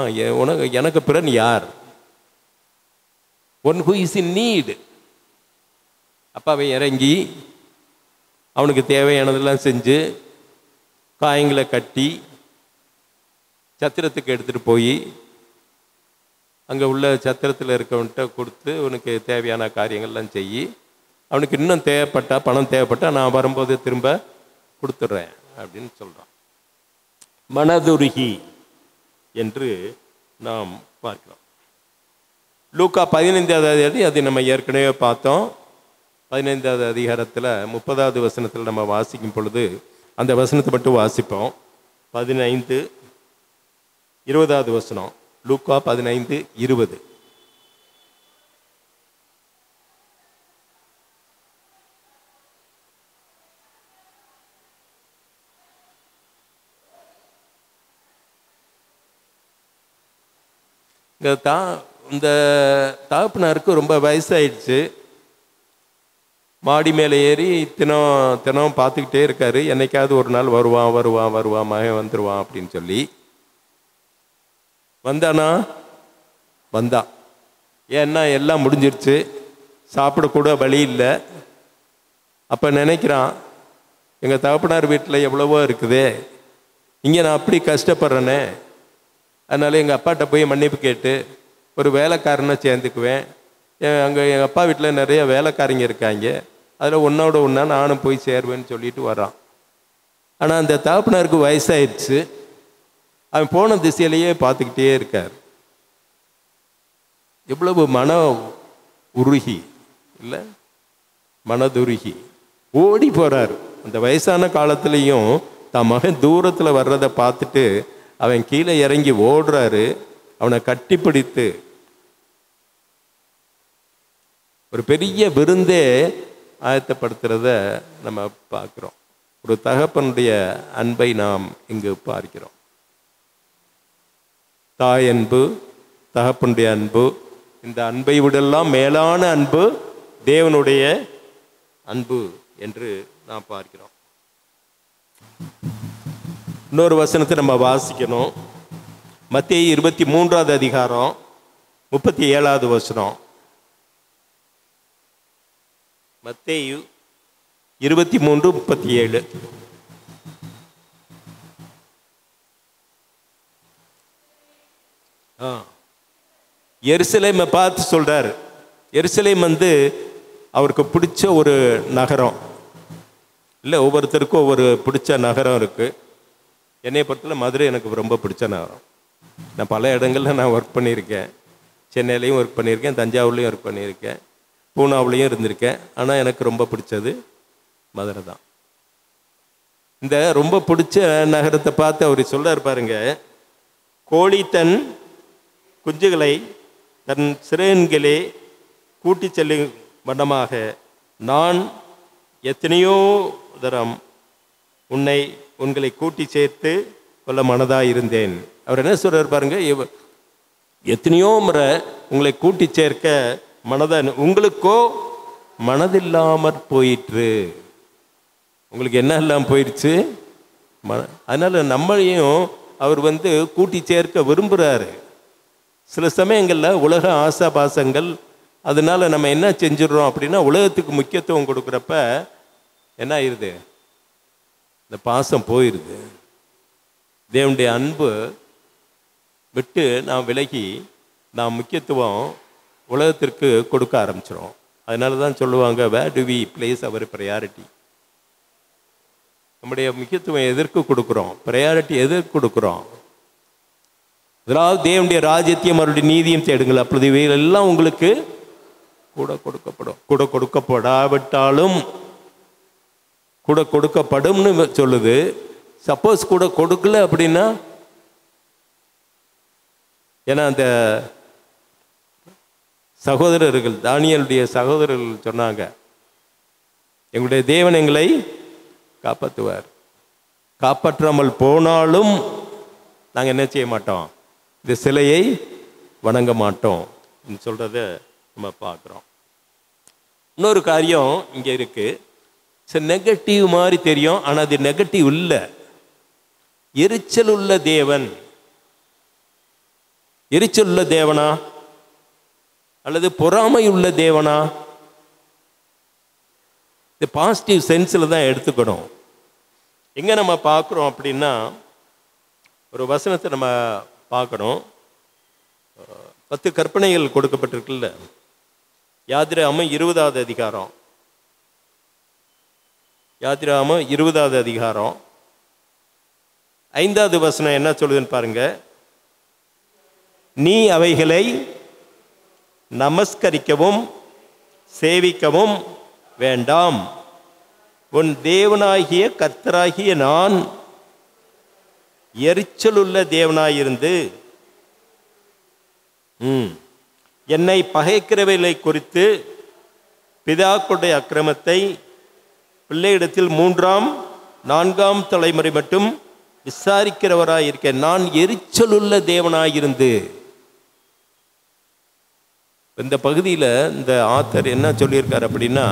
Speaker 1: எனக்கு பிறன் யார், one who is in NEET. அப்போ அவன் இறங்கி அவனுக்கு தேவையானதெல்லாம் செஞ்சு காயங்களை கட்டி சத்திரத்துக்கு எடுத்துகிட்டு போய் அங்கே உள்ள சத்திரத்தில் இருக்கவன்கிட்ட கொடுத்து உனக்கு தேவையான காரியங்கள்லாம் செய்யி, அவனுக்கு இன்னும் தேவைப்பட்டா, பணம் தேவைப்பட்டா நான் வரும்போது திரும்ப கொடுத்துட்றேன் அப்படின்னு சொல்கிறான். மனதுருகி என்று நாம் பார்க்கிறோம். லூக்கா 15வது அது நம்ம ஏற்கனவே பார்த்தோம். 15வது அதிகாரத்தில் 30வது வசனத்தில் நம்ம வாசிக்கும் பொழுது அந்த வசனத்தை மட்டும் வாசிப்போம். 15, 20வது வசனம், லூக்கா 15:20. இந்த தகப்பனாருக்கு ரொம்ப வயசாயிடுச்சு. மாடி மேலே ஏறி தினம் பார்த்துக்கிட்டே இருக்காரு. என்னைக்காவது ஒரு நாள் வருவான் மகன் வந்துடுவான் அப்படின்னு சொல்லி. வந்தானா? வந்தான். ஏன்னா எல்லாம் முடிஞ்சிருச்சு, சாப்பிடக்கூட வழி இல்லை. அப்போ நினைக்கிறான், எங்கள் தகப்பனார் வீட்டில் எவ்வளவோ இருக்குதே, இங்கே நான் அப்படி கஷ்டப்படுறேனே, அதனால எங்கள் அப்பாட்ட போய் மன்னிப்பு கேட்டு ஒரு வேலைக்காரனை சேர்ந்துக்குவேன். அங்கே எங்கள் அப்பா வீட்டில் நிறைய வேலைக்காரங்க இருக்காங்க, அதில் ஒன்றோட ஒன்றா நானும் போய் சேருவேன்னு சொல்லிட்டு வரான். ஆனால் அந்த தகப்பனாருக்கு வயசாயிடுச்சு. அவன் போன திசையிலேயே பார்த்துக்கிட்டே இருக்கார். எவ்வளவு மன உருகி இல்லை, மனதுருகி ஓடி போகிறார். அந்த வயசான காலத்துலேயும் தான் மகன் தூரத்தில் வர்றதை பார்த்துட்டு அவன் கீழே இறங்கி ஓடுறாரு. அவனை கட்டிப்பிடித்து ஒரு பெரிய விருந்தே ஆயத்தப்படுத்துறத நம்ம பார்க்குறோம். ஒரு தகப்பனுடைய அன்பை நாம் இங்கு பார்க்கிறோம். தாய் அன்பு, தகப்பனுடைய அன்பு, இந்த அன்பை விடெல்லாம் மேலான அன்பு தேவனுடைய அன்பு என்று நாம் பார்க்கிறோம். இன்னொரு வசனத்தை நம்ம வாசிக்கணும். மத்தேயு 23வது அதிகாரம் 37வது வசனம். மத்தேயு 23:37. எருசலேமை பார்த்து சொல்றாரு. எருசலேம் அவருக்கு பிடிச்ச ஒரு நகரம் இல்லை, ஒவ்வொருத்தருக்கும் ஒவ்வொரு பிடிச்ச நகரம் இருக்கு. என்னை பொறுத்தவரை மதுரை எனக்கு ரொம்ப பிடிச்ச நகரம். நான் பல இடங்களில் நான் ஒர்க் பண்ணியிருக்கேன். சென்னையிலையும் ஒர்க் பண்ணியிருக்கேன், தஞ்சாவூர்லேயும் ஒர்க் பண்ணியிருக்கேன், பூனாவிலையும் இருந்திருக்கேன். ஆனால் எனக்கு ரொம்ப பிடிச்சது மதுரை தான். இந்த ரொம்ப பிடிச்ச நகரத்தை பார்த்து அவர் சொல்றார் பாருங்க, கோழி தன் குஞ்சுகளை தன் சிறகன்களே கூட்டி செல்லும் வண்ணமாக நான் எத்தனையோ தரம் உங்களை கூட்டி சேர்த்து கொள்ள மனதாக இருந்தேன். அவர் என்ன சொல்றார் பாருங்க, எத்தனையோ முறை உங்களை கூட்டி சேர்க்க மனத உங்களுக்கோ மனதில்லாமற் போயிற்று. உங்களுக்கு என்ன எல்லாம் போயிடுச்சு. அதனால நம்மளையும் அவர் கூட்டி சேர்க்க விரும்புகிறாரு. சில சமயங்களில் உலக ஆசாபாசங்கள், அதனால நம்ம என்ன செஞ்சிடறோம் அப்படின்னா, உலகத்துக்கு முக்கியத்துவம் கொடுக்குறப்ப என்ன ஆயிடுது, இந்த பாசம் போயிடுது. தேவனுடைய அன்பு விட்டு நாம் விலகி நாம் முக்கியத்துவம் உலகத்திற்கு கொடுக்க ஆரம்பிச்சிடும். அதனால தான் சொல்லுவாங்க, where do we place our priority. நம்முடைய முக்கியத்துவம் எதற்கு கொடுக்குறோம், ப்ரையாரிட்டி எதற்கு கொடுக்குறோம்? இதனால் தேவனுடைய ராஜ்யத்தையும் அவருடைய நீதியும் தேடுங்கள், அப்பொழுது இவைகள் எல்லாம் உங்களுக்கு கூட கொடுக்கப்படும். கூட கொடுக்கப்படாவிட்டாலும் கூட கொடுக்கப்படும்னு சொல்லுது. சப்போஸ் கூட கொடுக்கல அப்படின்னா, ஏன்னா அந்த சகோதரர்கள், தானியேலுடைய சகோதரர்கள் சொன்னாங்க, எங்களுடைய தேவன் எங்களை காப்பாற்றுவார், காப்பாற்றாமல் போனாலும் நாங்கள் என்ன செய்ய மாட்டோம், இந்த சிலையை வணங்க மாட்டோம் சொல்கிறத நம்ம பார்க்குறோம். இன்னொரு காரியம் இங்கே இருக்குது, சரி நெகட்டிவ் மாதிரி தெரியும், ஆனால் அது நெகட்டிவ் இல்லை. எரிச்சல் உள்ள தேவன், எரிச்சல் உள்ள தேவனா அல்லது பொறாமை உள்ள தேவனா? இந்த பாசிட்டிவ் சென்ஸில் தான் எடுத்துக்கணும். எங்கே நம்ம பார்க்குறோம் அப்படின்னா, ஒரு வசனத்தை நம்ம பார்க்கணும். 10 கற்பனைகள் கொடுக்கப்பட்டிருக்குல்ல, யாத்திராகமம் 20வது அதிகாரம், யாத்திராகமம் 20வது அதிகாரம் 5வது வசனம் என்ன சொல்லுதுன்னு பாருங்க. நீ அவைகளை நமஸ்கரிக்கவும் சேவிக்கவும் வேண்டாம், உன் தேவனாகிய கர்த்தராகிய நான் எரிச்சலுள்ள தேவனாயிருந்து என்னை பகைக்கிறவைகளை குறித்து பிதாக்களுடைய அக்கிரமத்தை பிள்ளையிடத்தில் 3ஆம் 4ஆம் தலைமுறை மட்டும் விசாரிக்கிறவராயிருக்க நான் எரிச்சலுள்ள தேவனாயிருந்து. இந்த பகுதியில் இந்த ஆத்தர் என்ன சொல்லியிருக்கார் அப்படின்னா,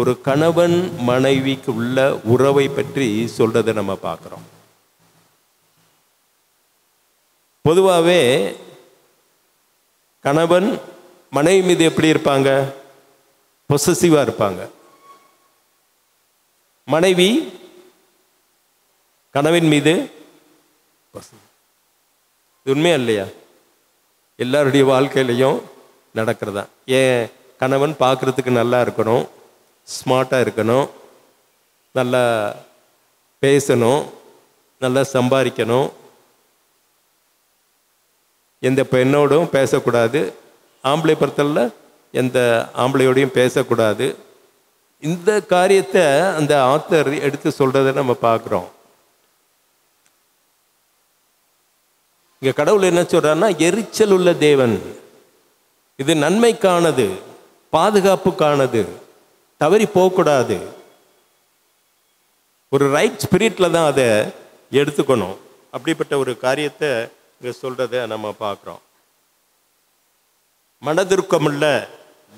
Speaker 1: ஒரு கணவன் மனைவிக்கு உள்ள உறவை பற்றி சொல்றதை நம்ம பார்க்குறோம். பொதுவாகவே கணவன் மனைவி மீது எப்படி இருப்பாங்க, பொசசிவாக இருப்பாங்க. மனைவி கணவன் மீது உண்மையா இல்லையா? எல்லாருடைய வாழ்க்கையிலையும் நடக்கிறதா. ஏன் கணவன் பார்க்குறதுக்கு நல்லா இருக்கணும், ஸ்மார்ட்டாக இருக்கணும், நல்லா பேசணும், நல்லா சம்பாதிக்கணும், எந்த பெண்ணோடும் பேசக்கூடாது, ஆம்பளை பொறுத்தல எந்த ஆம்பளையோடையும் பேசக்கூடாது. இந்த காரியத்தை அந்த ஆத்தர் எடுத்து சொல்றதை நம்ம பார்க்குறோம். இங்க கடவுள் என்ன சொல்றாருன்னா, எரிச்சல் உள்ள தேவன், இது நன்மைக்கானது, பாதுகாப்புக்கானது, தவறி போகக்கூடாது. ஒரு ரைட் ஸ்பிரிட்ல தான் அதை எடுத்துக்கணும். அப்படிப்பட்ட ஒரு காரியத்தை இங்க சொல்றதை நம்ம பார்க்குறோம். மனதுருக்கமுள்ள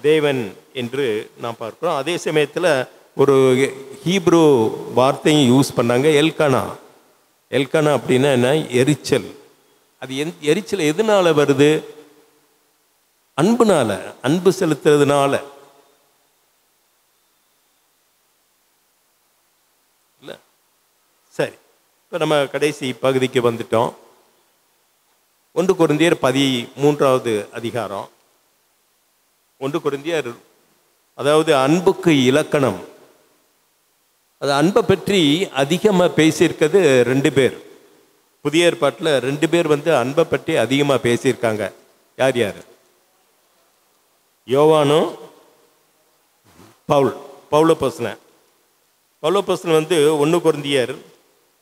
Speaker 1: தேவன் என்று நாம் பார்க்கிறோம். அதே சமயத்தில் ஒரு ஹீப்ரு வார்த்தையும் யூஸ் பண்ணாங்க, எல்கானா. எல்கானா அப்படின்னா என்ன, எரிச்சல். அது எரிச்சல் எதனால வருது? அன்புனால, அன்பு செலுத்துறதுனால இல்லை. சரி, இப்போ நம்ம கடைசி பகுதிக்கு வந்துட்டோம். 1 கொரிந்தியர் 13வது அதிகாரம். 1 கொரிந்தியர் அதாவது அன்புக்கு இலக்கணம். அது அன்பை பற்றி அதிகமாக பேசியிருக்கிறது 2 பேர். புதிய ஏற்பாட்டில் 2 பேர் அன்பை பற்றி அதிகமாக பேசியிருக்காங்க. யார் யார்? யோவானும் பவுலப்போஸ்தலன். பவுலப்போஸ்தலன் 1 கொரிந்தியர்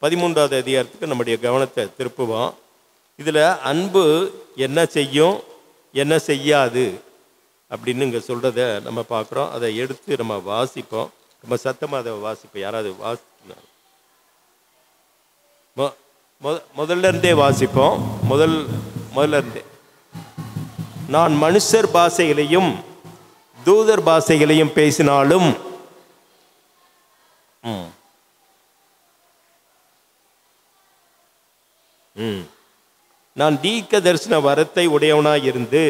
Speaker 1: 13வது அதிகாரத்துக்கு நம்முடைய கவனத்தை திருப்புவோம். இதில் அன்பு என்ன செய்யும், என்ன செய்யாது அப்படின்னு இங்கே சொல்கிறத நம்ம பார்க்குறோம். அதை எடுத்து நம்ம வாசிப்போம். ரொம்ப சத்தமாக அதை வாசிப்போம். யாராவது வாசிக்கணும்? முதல்ல இருந்தே வாசிப்போம். முதல்ல இருந்தே. நான் மனுஷர் பாஷைகளையும் தூதர் பாஷைகளையும் பேசினாலும் நான் தீர்க்க தரிசன வரத்தை உடையவனாய் இருந்து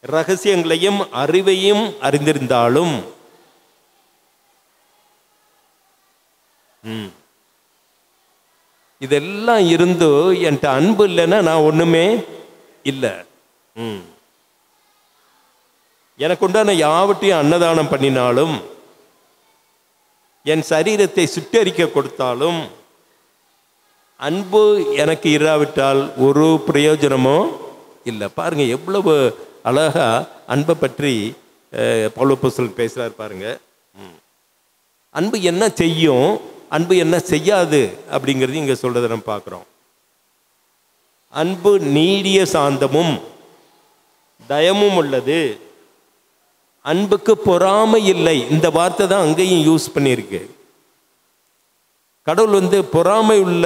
Speaker 1: ரகசியங்களையும் அறிவையும் அறிந்திருந்தாலும் இதெல்லாம் இருந்து என்கிட்ட அன்பு இல்லைன்னா நான் ஒண்ணுமே இல்லை. எனக்கு உண்டான யாவற்றையும் அன்னதானம் பண்ணினாலும் என் சரீரத்தை சுட்டரிக்க கொடுத்தாலும் அன்பு எனக்கு இராவிட்டால் ஒரு பிரயோஜனமும் இல்லை. பாருங்க எவ்வளவு அழகா அன்பை பற்றி பவுல் அப்போஸ்தலன் பேசுறாரு பாருங்க. அன்பு என்ன செய்யும், அன்பு என்ன செய்யாது அப்படிங்கிறது இங்க சொல்றதை நம்ம பார்க்கிறோம். அன்பு நீடிய சாந்தமும் தயமும் உள்ளது, அன்புக்கு பொறாமை இல்லை. இந்த வார்த்தை தான் அங்கேயும் யூஸ் பண்ணியிருக்கு. கடவுள் பொறாமை உள்ள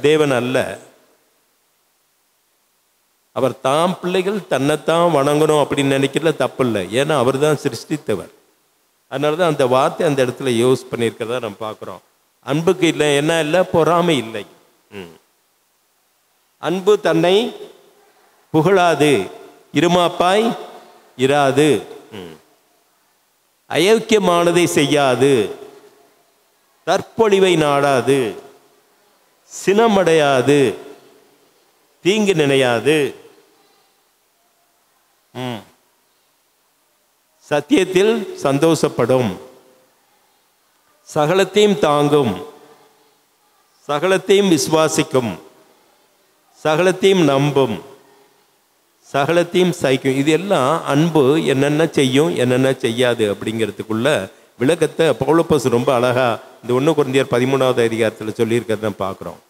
Speaker 1: தேவன் அல்ல. அவர் தாம் பிள்ளைகள் தன்னைத்தான் வணங்கணும் அப்படின்னு நினைக்கிறதுல தப்பு இல்லை. ஏன்னா அவர் தான் சிருஷ்டித்தவர். அதனால தான் அந்த வார்த்தை அந்த இடத்துல யூஸ் பண்ணியிருக்கிறதா நம்ம பார்க்குறோம். அன்புக்கு இல்லை என்ன இல்லை, பொறாமை இல்லை. அன்பு தன்னை புகழாது, இருமாப்பாய் இராது, அயோக்கியமானதை செய்யாது, தற்பொழிவை நாடாது, சினமடையாது, தீங்கு நினையாது, சத்தியத்தில் சந்தோஷப்படும், சகலத்தையும் தாங்கும், சகலத்தையும் விசுவாசிக்கும், சகலத்தையும் நம்பும், சகலத்தையும் சகிக்கும். இது எல்லாம் அன்பு என்னென்ன செய்யும் என்னென்ன செய்யாது அப்படிங்கிறதுக்குள்ள விளக்கத்தை பவுல் அப்போஸ்தலன் ரொம்ப அழகா இந்த 1 கொரிந்தியர் 13வது அதிகாரத்தில் சொல்லியிருக்கிறத நம்ம பார்க்குறோம்.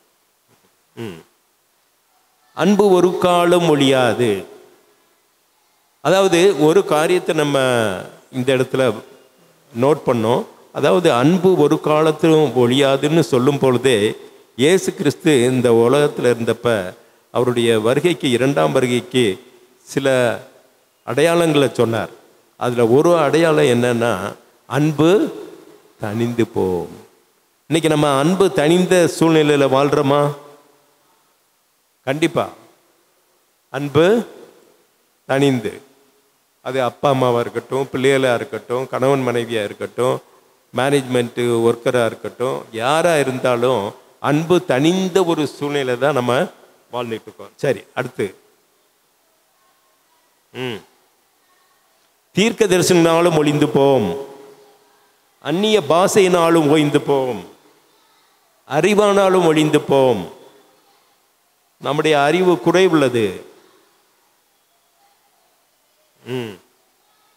Speaker 1: அன்பு ஒரு காலம் ஒழியாது. அதாவது ஒரு காரியத்தை நம்ம இந்த இடத்துல நோட் பண்ணோம். அதாவது அன்பு ஒரு காலத்திலும் ஒழியாதுன்னு சொல்லும் பொழுதே இயேசு கிறிஸ்து இந்த உலகத்தில் இருந்தப்ப அவருடைய வருகைக்கு, 2ஆம் வருகைக்கு சில அடையாளங்களை சொன்னார். அதில் ஒரு அடையாளம் என்னன்னா, அன்பு தணிந்து போம். இன்னைக்கு நம்ம அன்பு தணிந்த சூழ்நிலையில் வாழ்கிறோமா? கண்டிப்பா. அன்பு தணிந்து, அது அப்பா அம்மாவாக இருக்கட்டும், பிள்ளைகளாக இருக்கட்டும், கணவன் மனைவியாக இருக்கட்டும், மேனேஜ்மெண்ட்டு ஒர்க்கராக இருக்கட்டும், யாராக இருந்தாலும் அன்பு தணிந்த ஒரு சூழ்நிலை தான் நம்ம வாழ்ந்துட்டு இருக்கோம். சரி, அடுத்து தீர்க்க தரிசனாலும் ஒளிந்து போம், அந்நிய பாஷையினாலும் ஓய்ந்து போம், அறிவானாலும் ஒளிந்து போம். நம்முடைய அறிவு குறைவுள்ளது.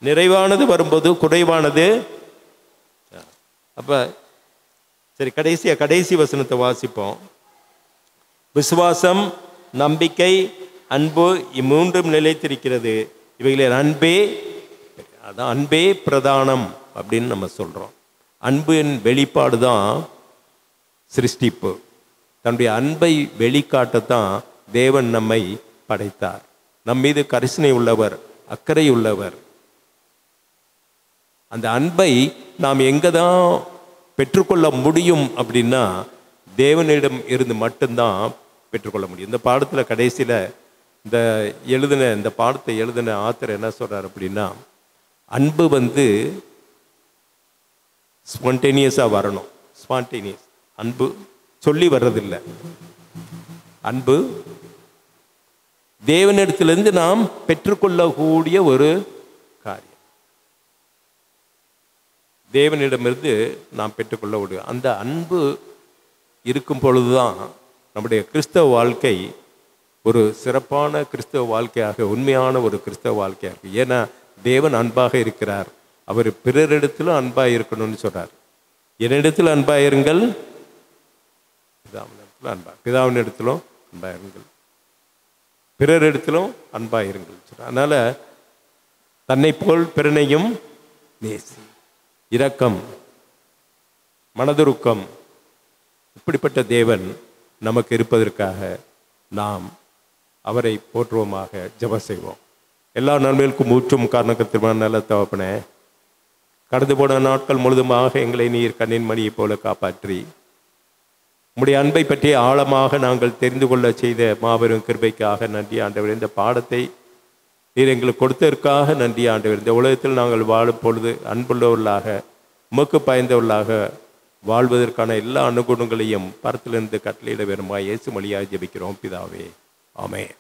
Speaker 1: நிறைவானது வரும்போது குறைவானது. அப்ப சரி, கடைசி வசனத்தை வாசிப்போம். விசுவாசம், நம்பிக்கை, அன்பு இம்மூன்றும் நிலைத்திருக்கிறது, இவைகளின் அன்பே, அதான் அன்பே பிரதானம் அப்படின்னு நம்ம சொல்றோம். அன்பின் வெளிப்பாடு தான் சிருஷ்டிப்பு. தன்னுடைய அன்பை வெளிக்காட்டத்தான் தேவன் நம்மை படைத்தார். நம் மீது கரிசனை உள்ளவர், அக்கறை உள்ளவர். அந்த அன்பை நாம் எங்கே தான் பெற்றுக்கொள்ள முடியும் அப்படின்னா தேவனிடம் இருந்து மட்டும்தான் பெற்றுக்கொள்ள முடியும். இந்த பாடத்தில் கடைசியில் இந்த பாடத்தை எழுதின ஆத்தர் என்ன சொல்றார் அப்படின்னா, அன்பு ஸ்பான்டேனியஸாக வரணும். ஸ்பான்டேனியஸ் அன்பு சொல்லி வர்றதில்லை. அன்பு தேவனிடத்திலிருந்து நாம் பெற்றுக்கொள்ளக்கூடிய ஒரு காரியம். தேவனிடமிருந்து நாம் பெற்றுக்கொள்ள முடியும். அந்த அன்பு இருக்கும் பொழுதுதான் நம்முடைய கிறிஸ்தவ வாழ்க்கை ஒரு சிறப்பான கிறிஸ்தவ வாழ்க்கையாக, உண்மையான ஒரு கிறிஸ்தவ வாழ்க்கையாக இருக்கு. ஏன்னா தேவன் அன்பாக இருக்கிறார். அவர் பிறரிடத்திலும் அன்பாக இருக்கணும்னு சொல்றார். என்னிடத்தில் அன்பாக இருங்கள், பிதாவின் இடத்திலும் அன்பாக இருங்கள், பிறரிடத்திலும் அன்பாக இருங்கள். அதனால தன்னை போல் பிறனையும் நேசி, இரக்கம், மனதுருக்கம், இப்படிப்பட்ட தேவன் நமக்கு இருப்பதற்காக நாம் அவரை போற்றுவோமாக. ஜெபம் செய்வோம். எல்லா நன்மைகளுக்கும் ஊற்றும் காரணத்திற்கான நல்ல தகப்பனே, கடந்து போன நாட்கள் முழுதுமாக எங்களை நீர் கண்ணின் மணியை போல காப்பாற்றி உம்முடைய அன்பை பற்றி ஆழமாக நாங்கள் தெரிந்து கொள்ள செய்த மாபெரும் கிருபைக்காக நன்றி ஆண்டவர். இந்த பாடத்தை நீர் எங்களுக்கு கொடுத்ததற்காக நன்றி ஆண்டவர். இந்த உலகத்தில் நாங்கள் வாழும் பொழுது அன்புள்ளவர்களாக, உமக்கு பயந்தவர்களாக வாழ்வதற்கான எல்லா அனுகுணங்களையும் பரத்திலிருந்து கட்டளையிட வேணுமா இயேசு வழியாக ஜெபிக்கிறோம் பிதாவே. ஆமென்.